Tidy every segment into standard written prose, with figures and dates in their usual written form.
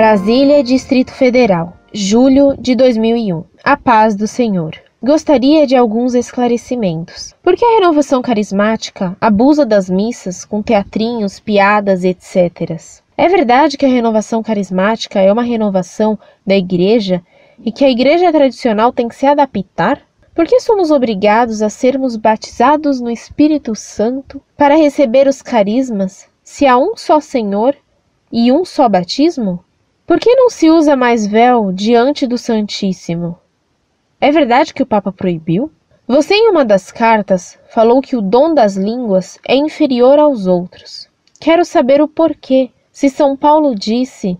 Brasília, Distrito Federal, julho de 2001. A paz do Senhor. Gostaria de alguns esclarecimentos. Por que a renovação carismática abusa das missas com teatrinhos, piadas, etc.? É verdade que a renovação carismática é uma renovação da igreja e que a igreja tradicional tem que se adaptar? Por que somos obrigados a sermos batizados no Espírito Santo para receber os carismas, se há um só Senhor e um só batismo? Por que não se usa mais véu diante do Santíssimo? É verdade que o Papa proibiu? Você, em uma das cartas, falou que o dom das línguas é inferior aos outros. Quero saber o porquê, se São Paulo disse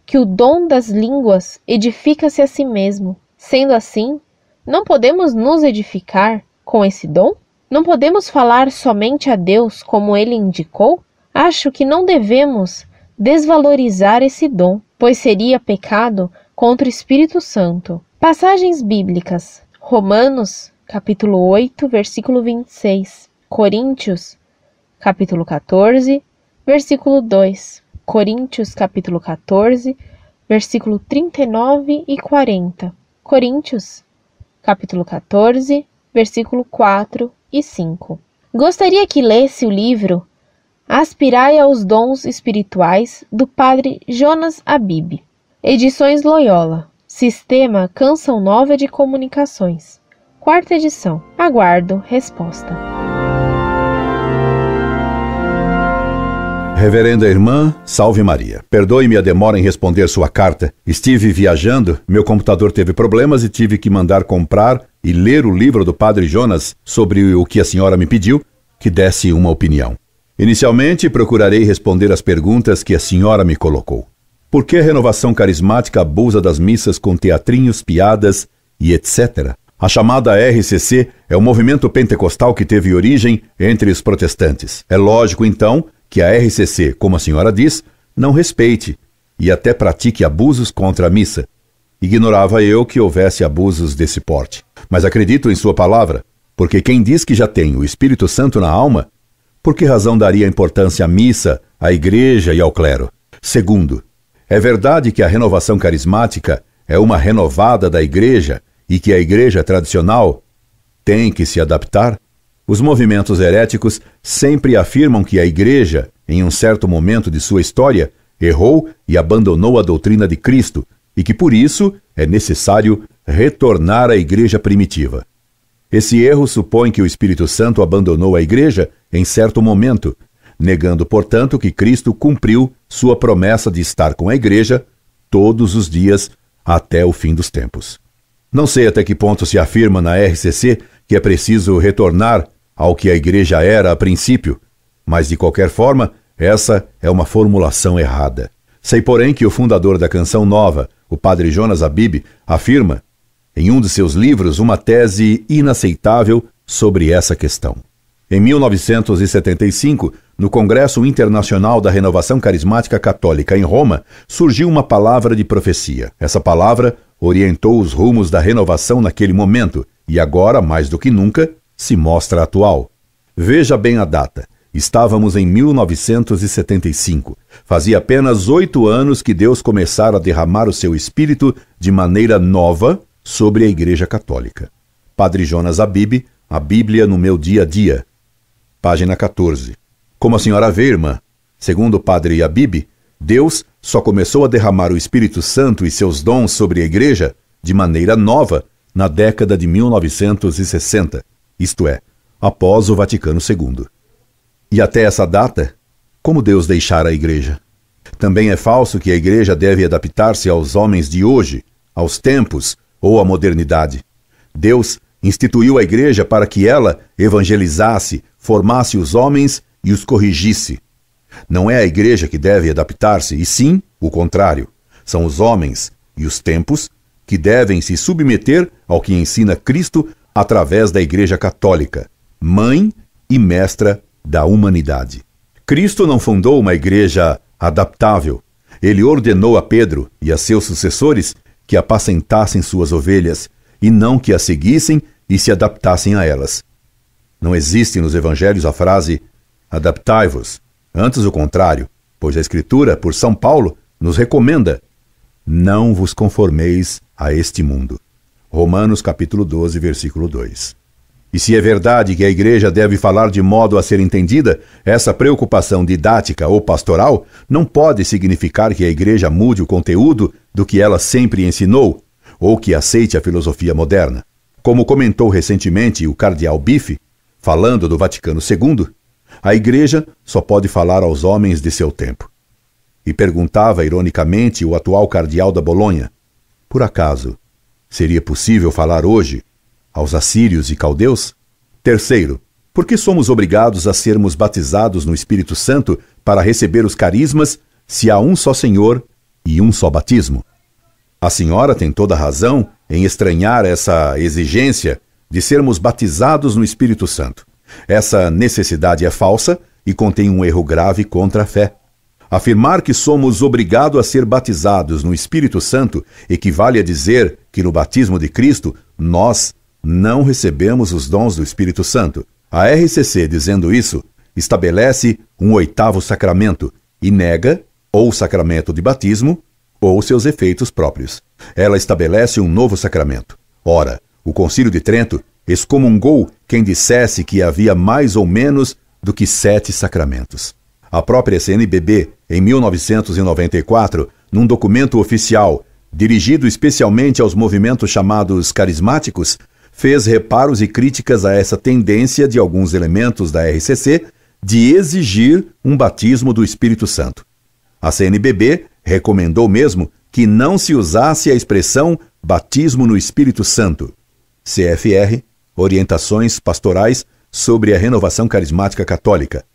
que o dom das línguas edifica-se a si mesmo. Sendo assim, não podemos nos edificar com esse dom? Não podemos falar somente a Deus como ele indicou? Acho que não devemos desvalorizar esse dom, pois seria pecado contra o Espírito Santo. Passagens bíblicas: Romanos, capítulo 8, versículo 26. Coríntios, capítulo 14, versículo 2. Coríntios, capítulo 14, versículo 39 e 40. Coríntios, capítulo 14, versículo 4 e 5. Gostaria que lesse o livro Aspirai aos Dons Espirituais, do Padre Jonas Abib. Edições Loyola. Sistema Canção Nova de Comunicações. 4ª edição. Aguardo resposta. Reverenda Irmã, salve Maria. Perdoe-me a demora em responder sua carta. Estive viajando, meu computador teve problemas e tive que mandar comprar e ler o livro do Padre Jonas sobre o que a senhora me pediu, que desse uma opinião. Inicialmente, procurarei responder as perguntas que a senhora me colocou. Por que a renovação carismática abusa das missas com teatrinhos, piadas e etc.? A chamada RCC é um movimento pentecostal que teve origem entre os protestantes. É lógico, então, que a RCC, como a senhora diz, não respeite e até pratique abusos contra a missa. Ignorava eu que houvesse abusos desse porte. Mas acredito em sua palavra, porque quem diz que já tem o Espírito Santo na alma, por que razão daria importância à missa, à igreja e ao clero? Segundo, é verdade que a renovação carismática é uma renovada da igreja e que a igreja tradicional tem que se adaptar? Os movimentos heréticos sempre afirmam que a igreja, em um certo momento de sua história, errou e abandonou a doutrina de Cristo e que por isso é necessário retornar à igreja primitiva. Esse erro supõe que o Espírito Santo abandonou a igreja em certo momento, negando, portanto, que Cristo cumpriu sua promessa de estar com a igreja todos os dias até o fim dos tempos. Não sei até que ponto se afirma na RCC que é preciso retornar ao que a igreja era a princípio, mas de qualquer forma, essa é uma formulação errada. Sei, porém, que o fundador da Canção Nova, o Padre Jonas Abib, afirma em um de seus livros uma tese inaceitável sobre essa questão. Em 1975, no Congresso Internacional da Renovação Carismática Católica em Roma, surgiu uma palavra de profecia. Essa palavra orientou os rumos da renovação naquele momento e agora, mais do que nunca, se mostra atual. Veja bem a data. Estávamos em 1975. Fazia apenas 8 anos que Deus começara a derramar o seu Espírito de maneira nova sobre a Igreja Católica. Padre Jonas Abib, A Bíblia no Meu Dia a Dia. Página 14. Como a senhora vê, irmã, segundo o Padre Abib, Deus só começou a derramar o Espírito Santo e seus dons sobre a Igreja de maneira nova na década de 1960, isto é, após o Vaticano II. E até essa data, como Deus deixara a Igreja? Também é falso que a Igreja deve adaptar-se aos homens de hoje, aos tempos ou à modernidade. Deus instituiu a Igreja para que ela evangelizasse, formasse os homens e os corrigisse. Não é a Igreja que deve adaptar-se, e sim o contrário. São os homens e os tempos que devem se submeter ao que ensina Cristo através da Igreja Católica, mãe e mestra da humanidade. Cristo não fundou uma igreja adaptável. Ele ordenou a Pedro e a seus sucessores que apacentassem suas ovelhas e não que as seguissem e se adaptassem a elas. Não existe nos evangelhos a frase adaptai-vos, antes o contrário, pois a Escritura, por São Paulo, nos recomenda não vos conformeis a este mundo. Romanos capítulo 12, versículo 2. E se é verdade que a igreja deve falar de modo a ser entendida, essa preocupação didática ou pastoral não pode significar que a igreja mude o conteúdo do que ela sempre ensinou, ou que aceite a filosofia moderna. Como comentou recentemente o cardeal Bife, falando do Vaticano II, a igreja só pode falar aos homens de seu tempo. E perguntava ironicamente o atual cardeal da Bolonha: por acaso, seria possível falar hoje aos assírios e caldeus? Terceiro, por que somos obrigados a sermos batizados no Espírito Santo para receber os carismas, se há um só Senhor e um só batismo? A senhora tem toda a razão em estranhar essa exigência de sermos batizados no Espírito Santo. Essa necessidade é falsa e contém um erro grave contra a fé. Afirmar que somos obrigados a ser batizados no Espírito Santo equivale a dizer que no batismo de Cristo nós não recebemos os dons do Espírito Santo. A RCC, dizendo isso, estabelece um 8º sacramento e nega ou o sacramento de batismo ou seus efeitos próprios. Ela estabelece um novo sacramento. Ora, o Concílio de Trento excomungou quem dissesse que havia mais ou menos do que 7 sacramentos. A própria CNBB, em 1994, num documento oficial dirigido especialmente aos movimentos chamados carismáticos, fez reparos e críticas a essa tendência de alguns elementos da RCC de exigir um batismo do Espírito Santo. A CNBB recomendou mesmo que não se usasse a expressão batismo no Espírito Santo. CFR, Orientações Pastorais sobre a Renovação Carismática Católica.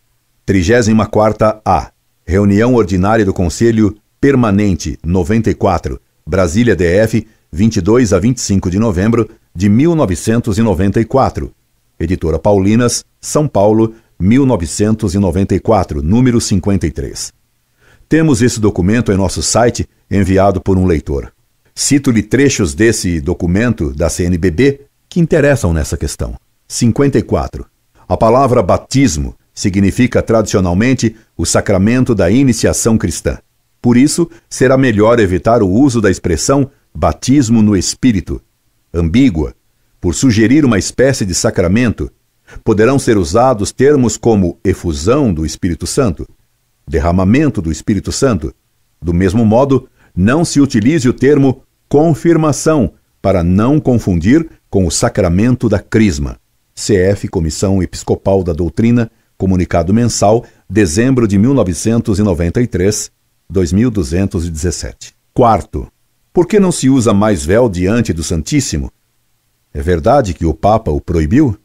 34ª Reunião Ordinária do Conselho Permanente 94, Brasília DF, 22 a 25 de novembro de 1994. Editora Paulinas, São Paulo, 1994, número 53. Temos esse documento em nosso site, enviado por um leitor. Cito-lhe trechos desse documento da CNBB que interessam nessa questão. 54. A palavra batismo significa tradicionalmente o sacramento da iniciação cristã. Por isso, será melhor evitar o uso da expressão batismo no Espírito, ambígua, por sugerir uma espécie de sacramento. Poderão ser usados termos como efusão do Espírito Santo, derramamento do Espírito Santo. Do mesmo modo, não se utilize o termo confirmação para não confundir com o sacramento da crisma. CF, Comissão Episcopal da Doutrina, Comunicado Mensal, dezembro de 1993, 2217. Quarto, por que não se usa mais véu diante do Santíssimo? É verdade que o Papa o proibiu?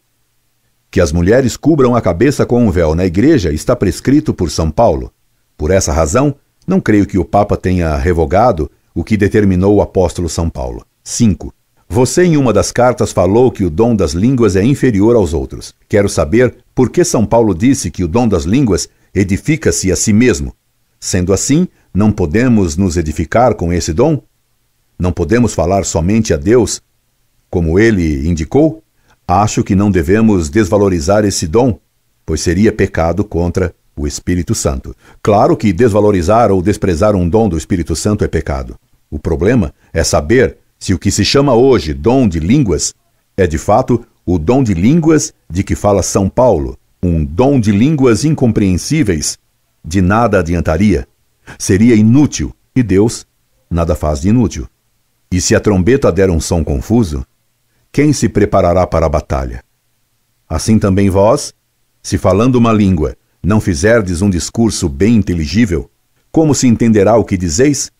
Que as mulheres cubram a cabeça com um véu na igreja está prescrito por São Paulo. Por essa razão, não creio que o Papa tenha revogado o que determinou o apóstolo São Paulo. 5. Você em uma das cartas falou que o dom das línguas é inferior aos outros. Quero saber por que São Paulo disse que o dom das línguas edifica-se a si mesmo. Sendo assim, não podemos nos edificar com esse dom? Não podemos falar somente a Deus, como ele indicou? Acho que não devemos desvalorizar esse dom, pois seria pecado contra o Espírito Santo. Claro que desvalorizar ou desprezar um dom do Espírito Santo é pecado. O problema é saber se o que se chama hoje dom de línguas é de fato o dom de línguas de que fala São Paulo, um dom de línguas incompreensíveis, de nada adiantaria. Seria inútil, e Deus nada faz de inútil. E se a trombeta der um som confuso, quem se preparará para a batalha? Assim também vós, se falando uma língua, não fizerdes um discurso bem inteligível, como se entenderá o que dizeis?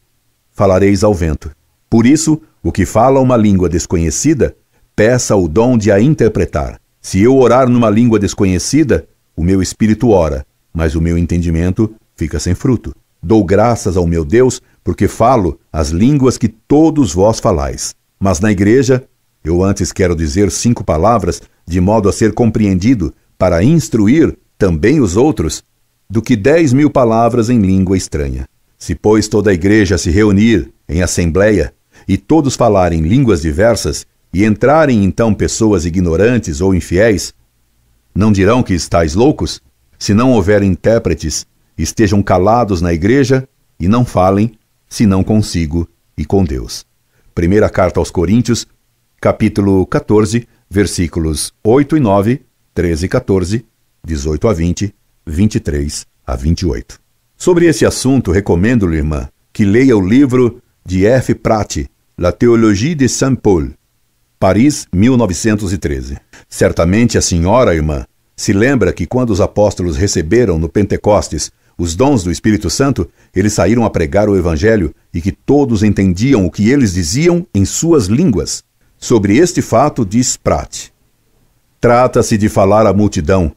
Falareis ao vento. Por isso, o que fala uma língua desconhecida, peça o dom de a interpretar. Se eu orar numa língua desconhecida, o meu espírito ora, mas o meu entendimento fica sem fruto. Dou graças ao meu Deus, porque falo as línguas que todos vós falais. Mas na igreja, eu antes quero dizer 5 palavras, de modo a ser compreendido, para instruir também os outros, do que 10.000 palavras em língua estranha. Se, pois, toda a igreja se reunir em assembleia, e todos falarem línguas diversas, e entrarem então pessoas ignorantes ou infiéis, não dirão que estáis loucos? Se não houver intérpretes, estejam calados na igreja, e não falem, senão consigo e com Deus. Primeira carta aos Coríntios, capítulo 14, versículos 8 e 9, 13 e 14, 18 a 20, 23 a 28. Sobre esse assunto, recomendo-lhe, irmã, que leia o livro de F. Pratt, La Théologie de Saint Paul, Paris, 1913. Certamente a senhora, irmã, se lembra que quando os apóstolos receberam no Pentecostes os dons do Espírito Santo, eles saíram a pregar o Evangelho e que todos entendiam o que eles diziam em suas línguas. Sobre este fato, diz Pratt: trata-se de falar à multidão.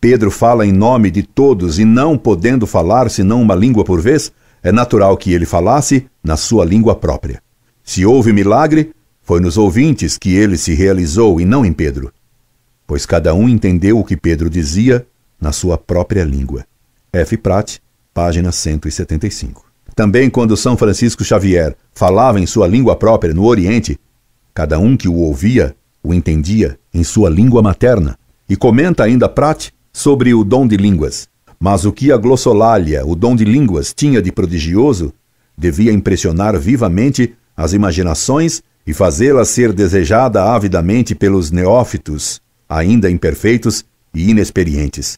Pedro fala em nome de todos e não podendo falar senão uma língua por vez, é natural que ele falasse na sua língua própria. Se houve milagre, foi nos ouvintes que ele se realizou e não em Pedro, pois cada um entendeu o que Pedro dizia na sua própria língua. F. Pratt, página 175. Também quando São Francisco Xavier falava em sua língua própria no Oriente, cada um que o ouvia o entendia em sua língua materna. E comenta ainda Pratt sobre o dom de línguas. Mas o que a glossolalia, o dom de línguas, tinha de prodigioso, devia impressionar vivamente as imaginações e fazê-la ser desejada avidamente pelos neófitos, ainda imperfeitos e inexperientes.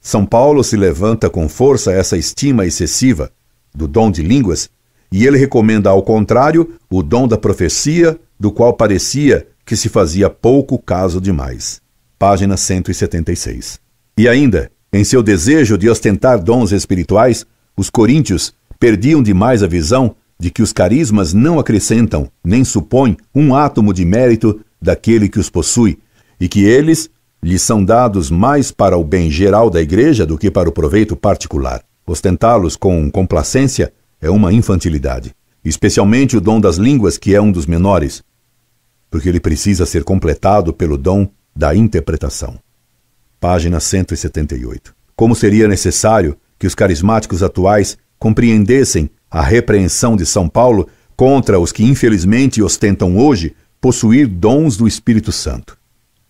São Paulo se levanta com força essa estima excessiva do dom de línguas, e ele recomenda, ao contrário, o dom da profecia, do qual parecia que se fazia pouco caso demais. Página 176. E ainda, em seu desejo de ostentar dons espirituais, os coríntios perdiam demais a visão de que os carismas não acrescentam, nem supõem, um átomo de mérito daquele que os possui, e que eles lhes são dados mais para o bem geral da igreja do que para o proveito particular. Ostentá-los com complacência é uma infantilidade, especialmente o dom das línguas, que é um dos menores, porque ele precisa ser completado pelo dom da interpretação. Página 178. Como seria necessário que os carismáticos atuais compreendessem a repreensão de São Paulo contra os que infelizmente ostentam hoje possuir dons do Espírito Santo.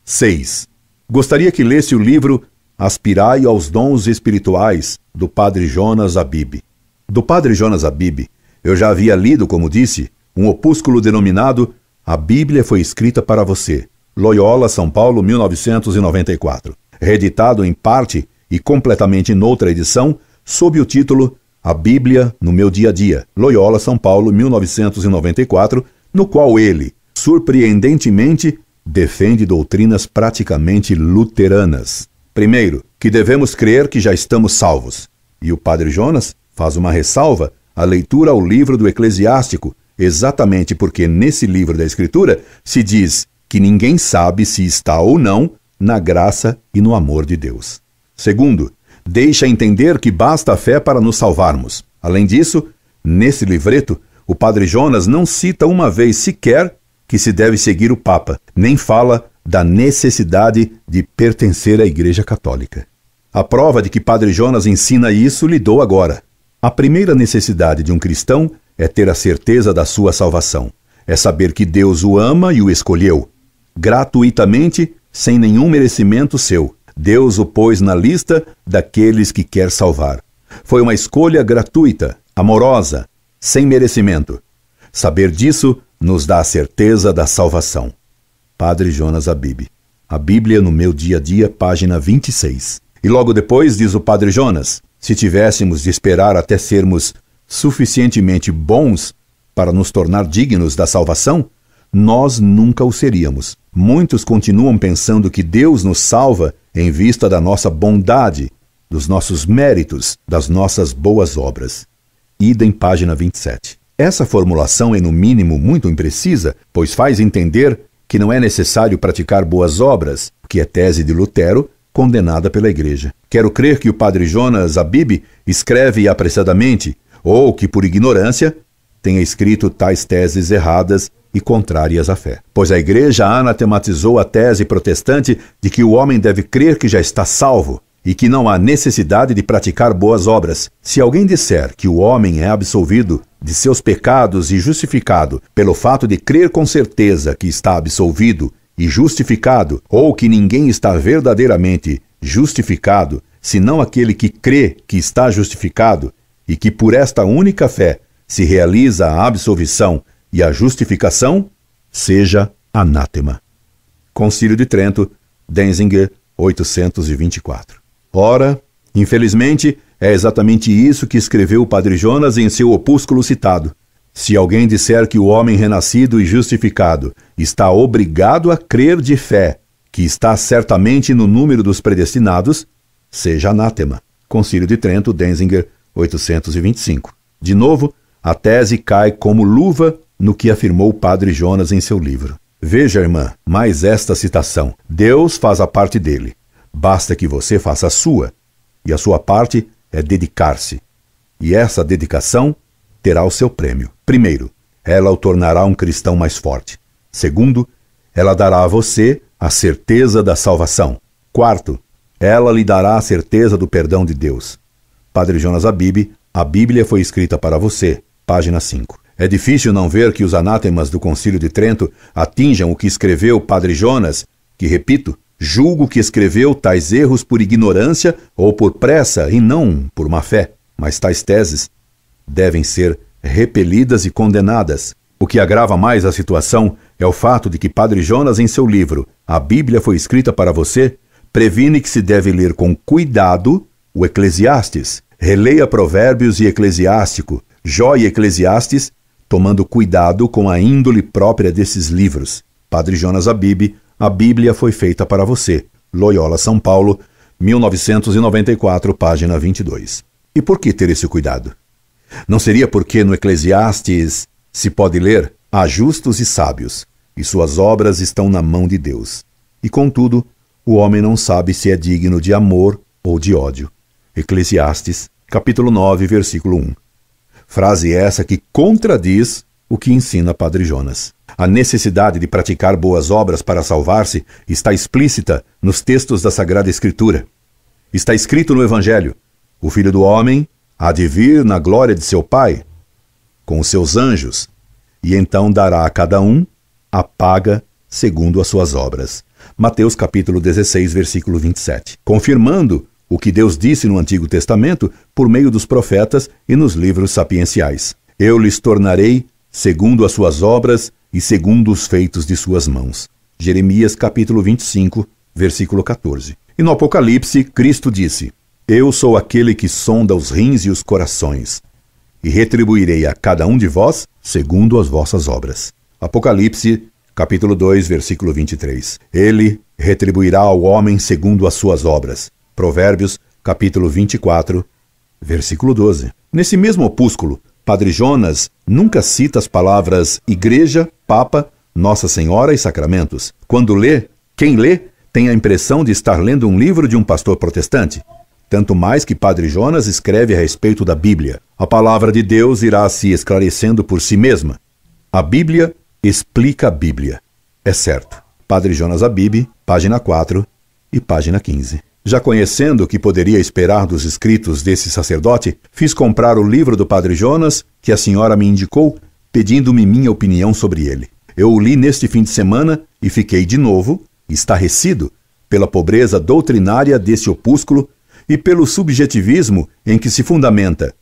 6. Gostaria que lesse o livro Aspirai aos Dons Espirituais, do Padre Jonas Abib. Do Padre Jonas Abib, eu já havia lido, como disse, um opúsculo denominado A Bíblia Foi Escrita para Você, Loyola, São Paulo, 1994, reeditado em parte e completamente noutra edição, sob o título A Bíblia no Meu Dia a Dia, Loyola, São Paulo, 1994, no qual ele, surpreendentemente, defende doutrinas praticamente luteranas. Primeiro, que devemos crer que já estamos salvos. E o Padre Jonas faz uma ressalva à leitura ao livro do Eclesiástico, exatamente porque nesse livro da Escritura se diz que ninguém sabe se está ou não na graça e no amor de Deus. Segundo, deixa entender que basta a fé para nos salvarmos. Além disso, nesse livreto, o Padre Jonas não cita uma vez sequer que se deve seguir o Papa, nem fala da necessidade de pertencer à Igreja Católica. A prova de que Padre Jonas ensina isso lhe dou agora. A primeira necessidade de um cristão é ter a certeza da sua salvação. É saber que Deus o ama e o escolheu, gratuitamente, sem nenhum merecimento seu. Deus o pôs na lista daqueles que quer salvar. Foi uma escolha gratuita, amorosa, sem merecimento. Saber disso nos dá a certeza da salvação. Padre Jonas Abib. A Bíblia no Meu Dia a Dia, página 26. E logo depois diz o Padre Jonas: se tivéssemos de esperar até sermos suficientemente bons para nos tornar dignos da salvação, nós nunca o seríamos. Muitos continuam pensando que Deus nos salva em vista da nossa bondade, dos nossos méritos, das nossas boas obras. Idem, página 27. Essa formulação é, no mínimo, muito imprecisa, pois faz entender que não é necessário praticar boas obras, que é tese de Lutero, condenada pela Igreja. Quero crer que o Padre Jonas Abib escreve apressadamente, ou que, por ignorância, tenha escrito tais teses erradas e contrárias à fé. Pois a Igreja anatematizou a tese protestante de que o homem deve crer que já está salvo e que não há necessidade de praticar boas obras. Se alguém disser que o homem é absolvido de seus pecados e justificado pelo fato de crer com certeza que está absolvido e justificado, ou que ninguém está verdadeiramente justificado, senão aquele que crê que está justificado e que por esta única fé se realiza a absolvição e a justificação, seja anátema. Concílio de Trento, Denzinger, 824. Ora, infelizmente, é exatamente isso que escreveu o Padre Jonas em seu opúsculo citado. Se alguém disser que o homem renascido e justificado está obrigado a crer de fé, que está certamente no número dos predestinados, seja anátema. Concílio de Trento, Denzinger, 825. De novo, a tese cai como luva no que afirmou o Padre Jonas em seu livro. Veja, irmã, mais esta citação. Deus faz a parte dele. Basta que você faça a sua. E a sua parte é dedicar-se. E essa dedicação terá o seu prêmio. Primeiro, ela o tornará um cristão mais forte. Segundo, ela dará a você a certeza da salvação. Quarto, ela lhe dará a certeza do perdão de Deus. Padre Jonas Abib, a Bíblia foi escrita para você. Página 5. É difícil não ver que os anátemas do Concílio de Trento atinjam o que escreveu Padre Jonas, que, repito, julgo que escreveu tais erros por ignorância ou por pressa e não por má fé. Mas tais teses devem ser repelidas e condenadas. O que agrava mais a situação é o fato de que Padre Jonas, em seu livro A Bíblia foi escrita para você, previne que se deve ler com cuidado o Eclesiastes. Releia Provérbios e Eclesiástico, Jó e Eclesiastes, tomando cuidado com a índole própria desses livros. Padre Jonas Abib, A Bíblia foi feita para você. Loyola, São Paulo, 1994, página 22. E por que ter esse cuidado? Não seria porque no Eclesiastes se pode ler: há justos e sábios, e suas obras estão na mão de Deus. E contudo, o homem não sabe se é digno de amor ou de ódio. Eclesiastes, capítulo 9, versículo 1. Frase essa que contradiz o que ensina Padre Jonas. A necessidade de praticar boas obras para salvar-se está explícita nos textos da Sagrada Escritura. Está escrito no Evangelho: o Filho do Homem há de vir na glória de seu Pai, com os seus anjos, e então dará a cada um a paga segundo as suas obras. Mateus capítulo 16, versículo 27. Confirmando o que Deus disse no Antigo Testamento por meio dos profetas e nos livros sapienciais. Eu lhes tornarei segundo as suas obras e segundo os feitos de suas mãos. Jeremias capítulo 25, versículo 14. E no Apocalipse, Cristo disse: eu sou aquele que sonda os rins e os corações, e retribuirei a cada um de vós segundo as vossas obras. Apocalipse, capítulo 2, versículo 23. Ele retribuirá ao homem segundo as suas obras. Provérbios, capítulo 24, versículo 12. Nesse mesmo opúsculo, Padre Jonas nunca cita as palavras igreja, papa, Nossa Senhora e sacramentos. Quando lê, quem lê tem a impressão de estar lendo um livro de um pastor protestante. Tanto mais que Padre Jonas escreve a respeito da Bíblia. A palavra de Deus irá se esclarecendo por si mesma. A Bíblia explica a Bíblia. É certo. Padre Jonas Abib, página 4 e página 15. Já conhecendo o que poderia esperar dos escritos desse sacerdote, fiz comprar o livro do Padre Jonas, que a senhora me indicou, pedindo-me minha opinião sobre ele. Eu o li neste fim de semana e fiquei de novo estarrecido pela pobreza doutrinária desse opúsculo e pelo subjetivismo em que se fundamenta,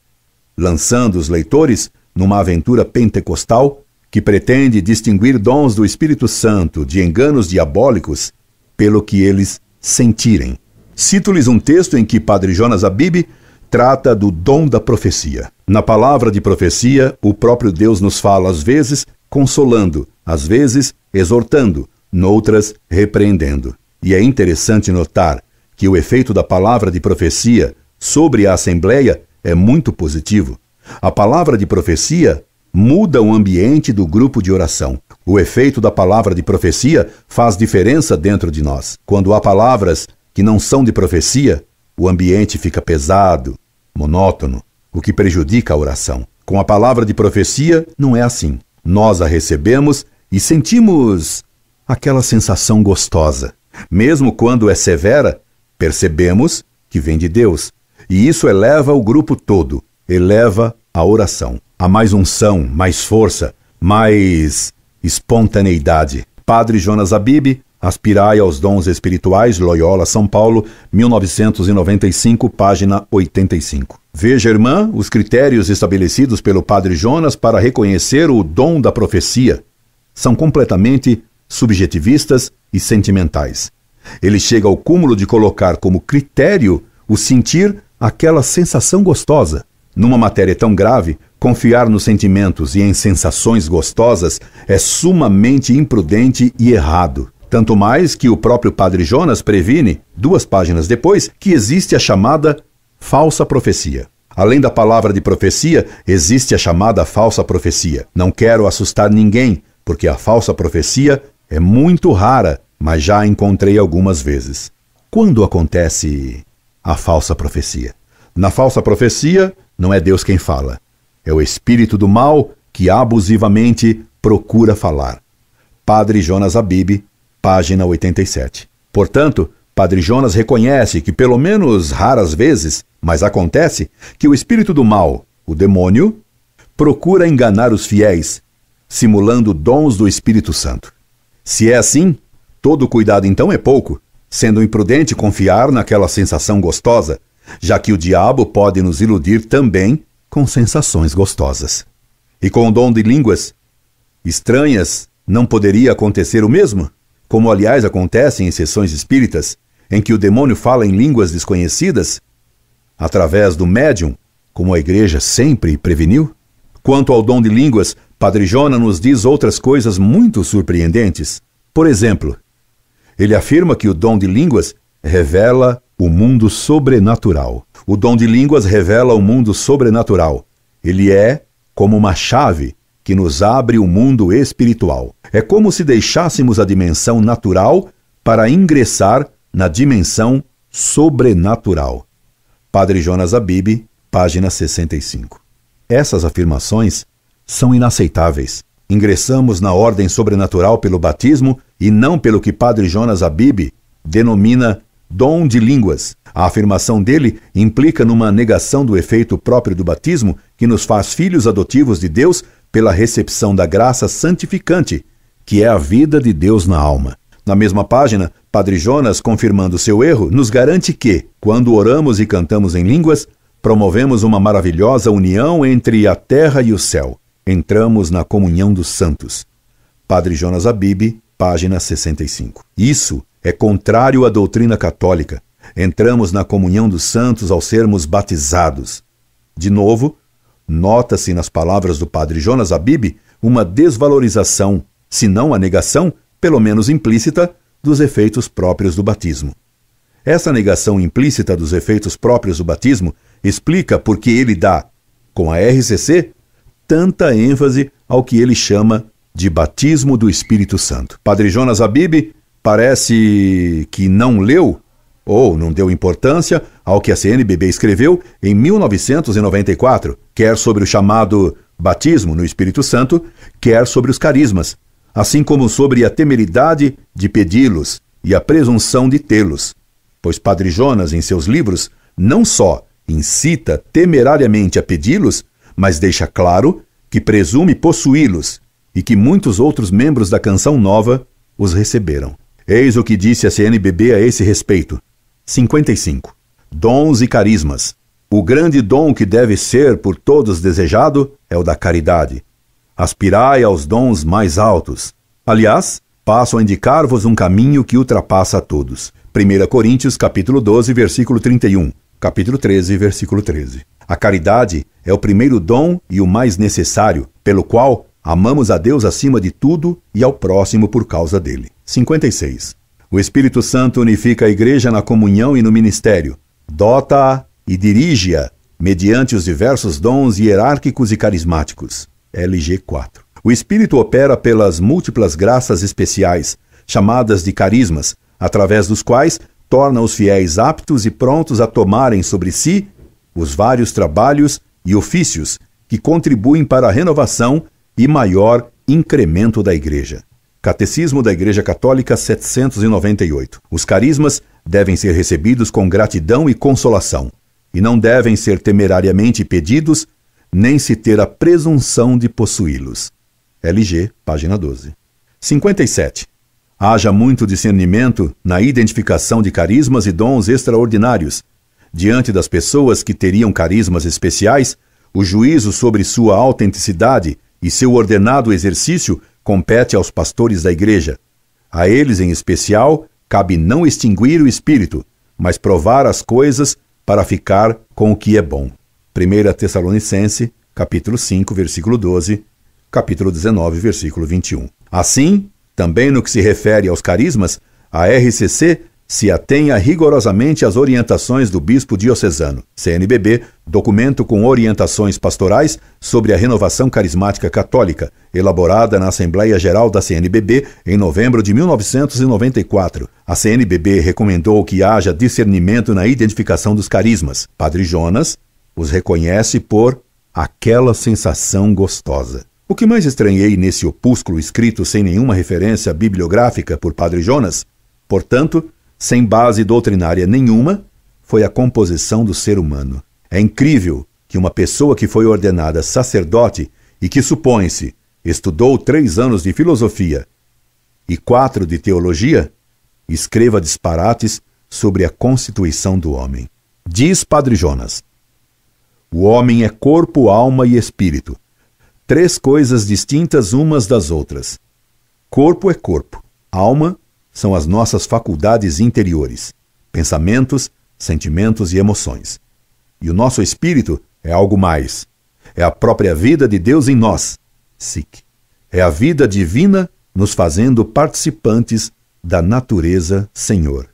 lançando os leitores numa aventura pentecostal que pretende distinguir dons do Espírito Santo de enganos diabólicos pelo que eles sentirem. Cito-lhes um texto em que Padre Jonas Abib trata do dom da profecia. Na palavra de profecia, o próprio Deus nos fala às vezes consolando, às vezes exortando, noutras repreendendo. E é interessante notar que o efeito da palavra de profecia sobre a Assembleia é muito positivo. A palavra de profecia muda o ambiente do grupo de oração. O efeito da palavra de profecia faz diferença dentro de nós. Quando há palavras que não são de profecia, o ambiente fica pesado, monótono, o que prejudica a oração. Com a palavra de profecia, não é assim. Nós a recebemos e sentimos aquela sensação gostosa. Mesmo quando é severa, percebemos que vem de Deus. E isso eleva o grupo todo, eleva a oração. Há mais unção, mais força, mais espontaneidade. Padre Jonas Abib, Aspirai aos dons espirituais, Loyola, São Paulo, 1995, página 85. Veja, irmã, os critérios estabelecidos pelo Padre Jonas para reconhecer o dom da profecia. São completamente subjetivistas e sentimentais. Ele chega ao cúmulo de colocar como critério o sentir aquela sensação gostosa. Numa matéria tão grave, confiar nos sentimentos e em sensações gostosas é sumamente imprudente e errado. Tanto mais que o próprio Padre Jonas previne, 2 páginas depois, que existe a chamada falsa profecia. Além da palavra de profecia, existe a chamada falsa profecia. Não quero assustar ninguém, porque a falsa profecia é muito rara, mas já a encontrei algumas vezes. Quando acontece a falsa profecia? Na falsa profecia, não é Deus quem fala. É o espírito do mal que abusivamente procura falar. Padre Jonas Habib, página 87. Portanto, Padre Jonas reconhece que, pelo menos raras vezes, mas acontece, que o espírito do mal, o demônio, procura enganar os fiéis, simulando dons do Espírito Santo. Se é assim, todo cuidado então é pouco, sendo imprudente confiar naquela sensação gostosa, já que o diabo pode nos iludir também com sensações gostosas. E com o dom de línguas estranhas, não poderia acontecer o mesmo? Como, aliás, acontece em sessões espíritas, em que o demônio fala em línguas desconhecidas, através do médium, como a Igreja sempre preveniu? Quanto ao dom de línguas, Padre Jonas nos diz outras coisas muito surpreendentes. Por exemplo, ele afirma que o dom de línguas revela o mundo sobrenatural. O dom de línguas revela o mundo sobrenatural. Ele é como uma chave que nos abre o mundo espiritual. É como se deixássemos a dimensão natural para ingressar na dimensão sobrenatural. Padre Jonas Habib, página 65. Essas afirmações são inaceitáveis. Ingressamos na ordem sobrenatural pelo batismo e não pelo que Padre Jonas Habib denomina dom de línguas. A afirmação dele implica numa negação do efeito próprio do batismo que nos faz filhos adotivos de Deus pela recepção da graça santificante, que é a vida de Deus na alma. Na mesma página, Padre Jonas, confirmando seu erro, nos garante que, quando oramos e cantamos em línguas, promovemos uma maravilhosa união entre a terra e o céu. Entramos na comunhão dos santos. Padre Jonas Habib, página 65. Isso é contrário à doutrina católica. Entramos na comunhão dos santos ao sermos batizados. De novo, nota-se nas palavras do Padre Jonas Habib uma desvalorização, se não a negação, pelo menos implícita, dos efeitos próprios do batismo. Essa negação implícita dos efeitos próprios do batismo explica por que ele dá, com a RCC, tanta ênfase ao que ele chama de batismo do Espírito Santo. Padre Jonas Habib parece que não leu ou não deu importância ao que a CNBB escreveu em 1994, quer sobre o chamado batismo no Espírito Santo, quer sobre os carismas, assim como sobre a temeridade de pedi-los e a presunção de tê-los. Pois Padre Jonas, em seus livros, não só incita temerariamente a pedi-los, mas deixa claro que presume possuí-los e que muitos outros membros da Canção Nova os receberam. Eis o que disse a CNBB a esse respeito. 55. Dons e carismas. O grande dom que deve ser por todos desejado é o da caridade. Aspirai aos dons mais altos. Aliás, passo a indicar-vos um caminho que ultrapassa a todos. 1 Coríntios, capítulo 12, versículo 31. Capítulo 13, versículo 13. A caridade é o primeiro dom e o mais necessário, pelo qual amamos a Deus acima de tudo e ao próximo por causa dele. 56. O Espírito Santo unifica a Igreja na comunhão e no ministério, dota-a e dirige-a mediante os diversos dons hierárquicos e carismáticos. LG 4. O Espírito opera pelas múltiplas graças especiais, chamadas de carismas, através dos quais torna os fiéis aptos e prontos a tomarem sobre si os vários trabalhos e ofícios que contribuem para a renovação e maior incremento da Igreja. Catecismo da Igreja Católica 798. Os carismas devem ser recebidos com gratidão e consolação, e não devem ser temerariamente pedidos, nem se ter a presunção de possuí-los. LG, página 12. 57. haja muito discernimento na identificação de carismas e dons extraordinários. Diante das pessoas que teriam carismas especiais, o juízo sobre sua autenticidade e seu ordenado exercício compete aos pastores da igreja. A eles, em especial, cabe não extinguir o espírito, mas provar as coisas para ficar com o que é bom. 1 Tessalonicenses, capítulo 5, versículo 12, capítulo 19, versículo 21. Assim, também no que se refere aos carismas, a RCC se atenha rigorosamente às orientações do bispo diocesano. CNBB, documento com orientações pastorais sobre a renovação carismática católica, elaborada na Assembleia Geral da CNBB em novembro de 1994. A CNBB recomendou que haja discernimento na identificação dos carismas. Padre Jonas os reconhece por aquela sensação gostosa. O que mais estranhei nesse opúsculo escrito sem nenhuma referência bibliográfica por Padre Jonas, portanto, sem base doutrinária nenhuma, foi a composição do ser humano. É incrível que uma pessoa que foi ordenada sacerdote e que, supõe-se, estudou 3 anos de filosofia e 4 de teologia, escreva disparates sobre a constituição do homem. Diz Padre Jonas: o homem é corpo, alma e espírito. 3 coisas distintas umas das outras. Corpo é corpo, alma são as nossas faculdades interiores, pensamentos, sentimentos e emoções. E o nosso espírito é algo mais. É a própria vida de Deus em nós, psique. É a vida divina nos fazendo participantes da natureza Senhor.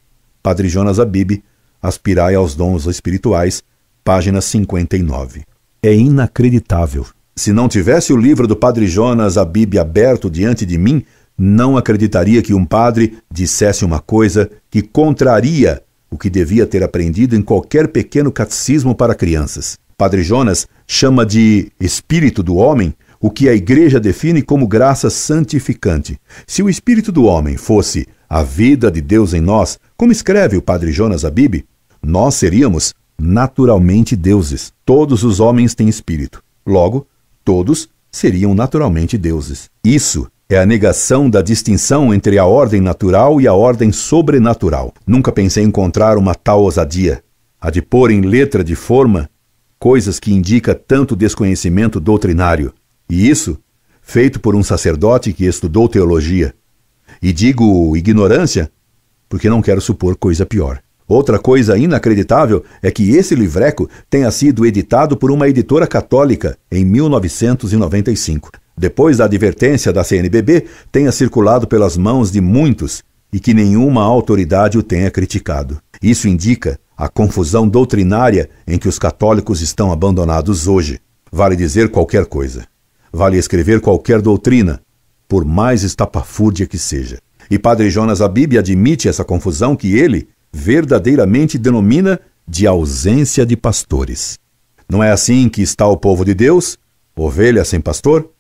Padre Jonas Abib, Aspirai aos Dons Espirituais, página 59. É inacreditável. Se não tivesse o livro do Padre Jonas Abib aberto diante de mim, não acreditaria que um padre dissesse uma coisa que contraria o que devia ter aprendido em qualquer pequeno catecismo para crianças. Padre Jonas chama de espírito do homem o que a Igreja define como graça santificante. Se o espírito do homem fosse a vida de Deus em nós, como escreve o Padre Jonas Abib, nós seríamos naturalmente deuses. Todos os homens têm espírito. Logo, todos seriam naturalmente deuses. Isso é a negação da distinção entre a ordem natural e a ordem sobrenatural. Nunca pensei encontrar uma tal ousadia, a de pôr em letra de forma coisas que indica tanto desconhecimento doutrinário. E isso, feito por um sacerdote que estudou teologia. E digo ignorância, porque não quero supor coisa pior. Outra coisa inacreditável é que esse livreco tenha sido editado por uma editora católica em 1995. Depois da advertência da CNBB, tenha circulado pelas mãos de muitos e que nenhuma autoridade o tenha criticado. Isso indica a confusão doutrinária em que os católicos estão abandonados hoje. Vale dizer qualquer coisa. Vale escrever qualquer doutrina, por mais estapafúrdia que seja. E Padre Jonas Abib admite essa confusão que ele verdadeiramente denomina de ausência de pastores. Não é assim que está o povo de Deus, ovelha sem pastor?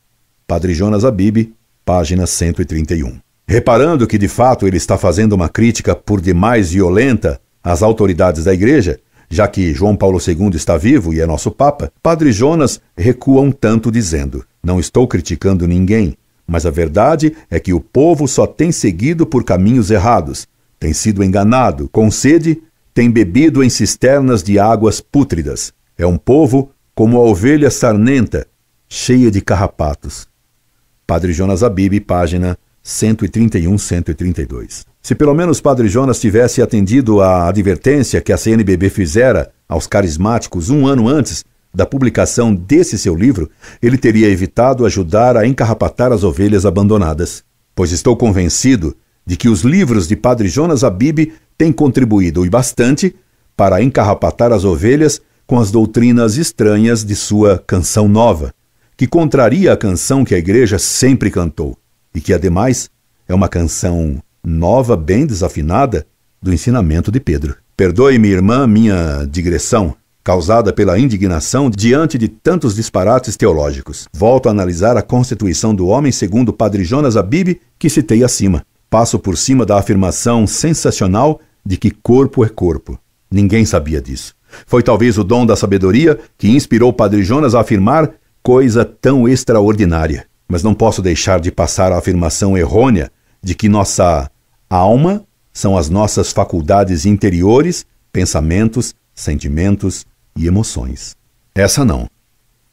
Padre Jonas Abib, página 131. Reparando que de fato ele está fazendo uma crítica por demais violenta às autoridades da Igreja, já que João Paulo II está vivo e é nosso Papa, Padre Jonas recua um tanto dizendo: não estou criticando ninguém, mas a verdade é que o povo só tem seguido por caminhos errados, tem sido enganado, com sede, tem bebido em cisternas de águas pútridas. É um povo como a ovelha sarnenta, cheia de carrapatos. Padre Jonas Abib, página 131-132. Se pelo menos Padre Jonas tivesse atendido à advertência que a CNBB fizera aos carismáticos 1 ano antes da publicação desse seu livro, ele teria evitado ajudar a encarrapatar as ovelhas abandonadas. Pois estou convencido de que os livros de Padre Jonas Abib têm contribuído e bastante para encarrapatar as ovelhas com as doutrinas estranhas de sua canção nova, que contraria a canção que a Igreja sempre cantou, e que, ademais, é uma canção nova, bem desafinada, do ensinamento de Pedro. Perdoe-me, irmã, minha digressão, causada pela indignação diante de tantos disparates teológicos. Volto a analisar a constituição do homem segundo Padre Jonas Abib, que citei acima. Passo por cima da afirmação sensacional de que corpo é corpo. Ninguém sabia disso. Foi talvez o dom da sabedoria que inspirou Padre Jonas a afirmar coisa tão extraordinária. Mas não posso deixar de passar a afirmação errônea de que nossa A alma são as nossas faculdades interiores, pensamentos, sentimentos e emoções. Essa não.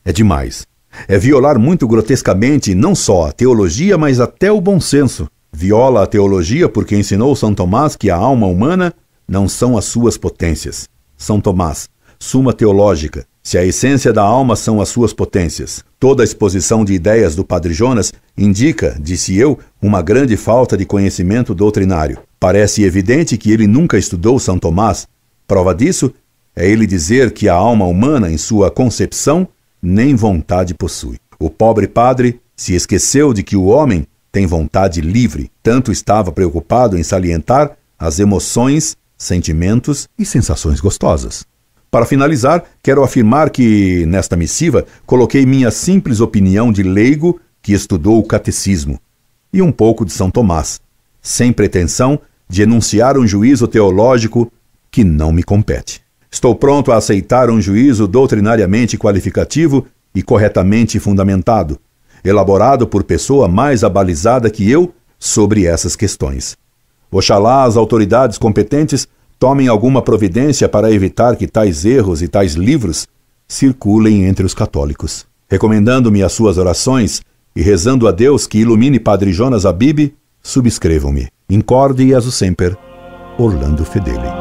É demais. É violar muito grotescamente não só a teologia, mas até o bom senso. Viola a teologia porque ensinou São Tomás que a alma humana não são as suas potências. São Tomás, Suma Teológica. Se a essência da alma são as suas potências. Toda a exposição de ideias do Padre Jonas indica, disse eu, uma grande falta de conhecimento doutrinário. Parece evidente que ele nunca estudou São Tomás. Prova disso é ele dizer que a alma humana, em sua concepção, nem vontade possui. O pobre padre se esqueceu de que o homem tem vontade livre. Tanto estava preocupado em salientar as emoções, sentimentos e sensações gostosas. Para finalizar, quero afirmar que, nesta missiva, coloquei minha simples opinião de leigo que estudou o catecismo e um pouco de São Tomás, sem pretensão de enunciar um juízo teológico que não me compete. Estou pronto a aceitar um juízo doutrinariamente qualificativo e corretamente fundamentado, elaborado por pessoa mais abalizada que eu sobre essas questões. Oxalá as autoridades competentes tomem alguma providência para evitar que tais erros e tais livros circulem entre os católicos. Recomendando-me as suas orações e rezando a Deus que ilumine Padre Jonas Abib, subscrevam-me. Incorde e aso semper, Orlando Fedeli.